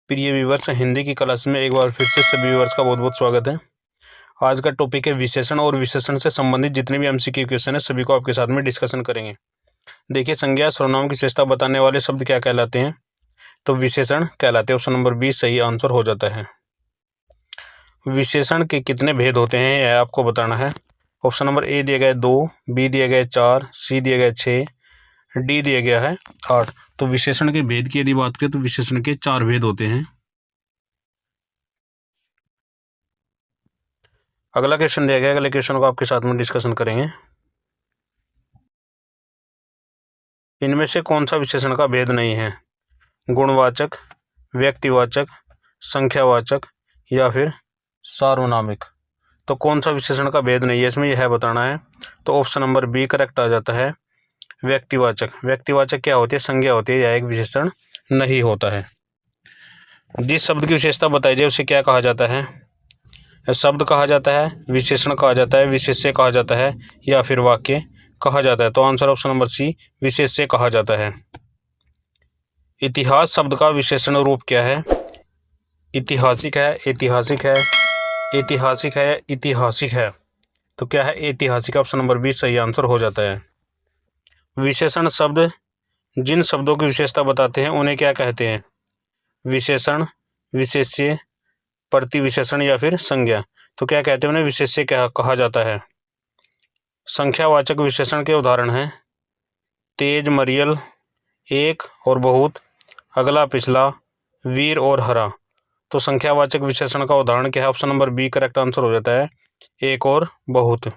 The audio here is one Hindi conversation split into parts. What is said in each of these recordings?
प्रिय व्यूअर्स, हिंदी की क्लास में एक बार फिर से सभी व्यूअर्स का बहुत बहुत स्वागत है। आज का टॉपिक है विशेषण और विशेषण से संबंधित जितने भी एमसीक्यू क्वेश्चन है सभी को आपके साथ में डिस्कशन करेंगे। देखिए, संज्ञा सर्वनाम की विशेषता बताने वाले शब्द क्या कहलाते हैं? तो विशेषण कहलाते हैं। ऑप्शन नंबर बी सही आंसर हो जाता है। विशेषण के कितने भेद होते हैं यह आपको बताना है। ऑप्शन नंबर ए दिया गया है 2, बी दिया गया है 4, सी दिया गया है 6, डी दिया गया है 8। तो विशेषण के भेद की यदि बात करें तो विशेषण के 4 भेद होते हैं। अगला क्वेश्चन दिया गया, अगले क्वेश्चन को आपके साथ में डिस्कशन करेंगे। इनमें से कौन सा विशेषण का भेद नहीं है? गुणवाचक, व्यक्तिवाचक, संख्यावाचक या फिर सार्वनामिक। तो कौन सा विशेषण का भेद नहीं है इसमें यह बताना है। तो ऑप्शन नंबर बी करेक्ट आ जाता है, व्यक्तिवाचक। व्यक्तिवाचक क्या होती है? संज्ञा होती है, यह एक विशेषण नहीं होता है। जिस शब्द की विशेषता बताई जाए उसे क्या कहा जाता है? शब्द कहा जाता है, विशेषण कहा जाता है, विशेष्य कहा जाता है या फिर वाक्य कहा जाता है। तो आंसर ऑप्शन नंबर सी विशेष्य कहा जाता है। इतिहास शब्द का विशेषण रूप क्या है? ऐतिहासिक है, ऐतिहासिक है, ऐतिहासिक है, ऐतिहासिक है। तो क्या है? ऐतिहासिक। ऑप्शन नंबर बी सही आंसर हो जाता है। विशेषण शब्द जिन शब्दों की विशेषता बताते हैं उन्हें क्या कहते हैं? विशेषण, विशेष्य, प्रतिविशेषण या फिर संज्ञा। तो क्या कहते हैं उन्हें? विशेष्य क्या कहा जाता है। संख्यावाचक विशेषण के उदाहरण हैं तेज, मरियल, एक और बहुत, अगला, पिछला, वीर और हरा। तो संख्यावाचक विशेषण का उदाहरण क्या है? Option number B correct answer हो जाता है, एक और बहुत।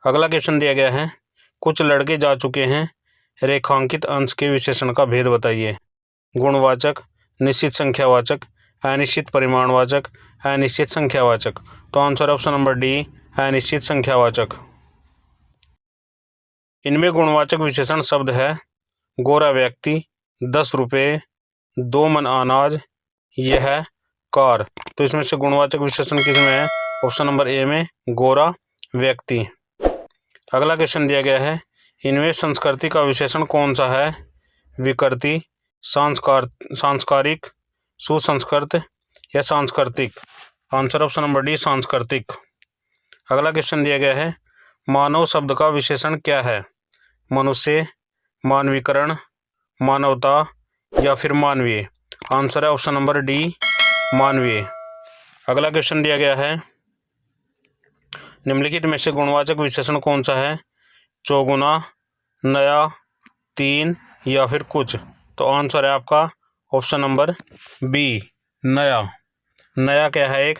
अगला क्वेश्चन दिया गया है, कुछ लड़के जा चुके हैं, रेखांकित अंश के विशेषण का भेद बताइए। गुणवाचक, निश्चित संख्यावाचक, अनिश्चित परिमाणवाचक, अनिश्चित संख्यावाचक। तो आंसर ऑप्शन नंबर डी अनिश्चित संख्यावाचक। इनमें गुणवाचक विशेषण शब्द है गोरा व्यक्ति, 10 रुपये, 2 मन अनाज, यह कार। तो इसमें से गुणवाचक विशेषण किसमें है? ऑप्शन नंबर ए में, गोरा व्यक्ति। अगला क्वेश्चन दिया गया है, इनमें संस्कृति का विशेषण कौन सा है? विकृति, सांस्कारिक, सुसंस्कृत या सांस्कृतिक। आंसर ऑप्शन नंबर डी सांस्कृतिक। अगला क्वेश्चन दिया गया है, मानव शब्द का विशेषण क्या है? मनुष्य, मानवीकरण, मानवता या फिर मानवीय। आंसर है ऑप्शन नंबर डी मानवीय। अगला क्वेश्चन दिया गया है, निम्नलिखित में से गुणवाचक विशेषण कौन सा है? चौगुना, नया, 3 या फिर कुछ। तो आंसर है आपका ऑप्शन नंबर बी नया। नया क्या है? एक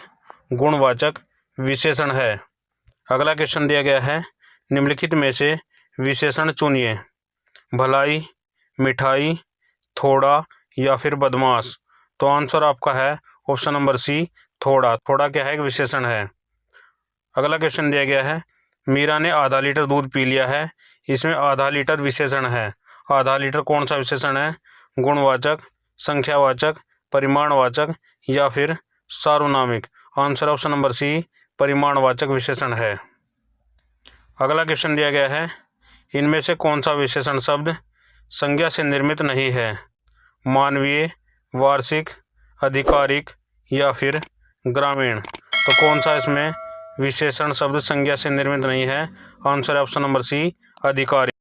गुणवाचक विशेषण है। अगला क्वेश्चन दिया गया है, निम्नलिखित में से विशेषण चुनिए। भलाई, मिठाई, थोड़ा या फिर बदमाश। तो आंसर आपका है ऑप्शन नंबर सी थोड़ा। थोड़ा क्या है? एक विशेषण है। अगला क्वेश्चन दिया गया है, मीरा ने आधा लीटर दूध पी लिया है, इसमें आधा लीटर विशेषण है। आधा लीटर कौन सा विशेषण है? गुणवाचक, संख्यावाचक, परिमाणवाचक या फिर सार्वनामिक। आंसर ऑप्शन नंबर सी परिमाणवाचक विशेषण है। अगला क्वेश्चन दिया गया है, इनमें से कौन सा विशेषण शब्द संज्ञा से निर्मित नहीं है? मानवीय, वार्षिक, आधिकारिक या फिर ग्रामीण। तो कौन सा इसमें विशेषण शब्द संज्ञा से निर्मित नहीं है? आंसर है ऑप्शन नंबर सी आधिकारिक।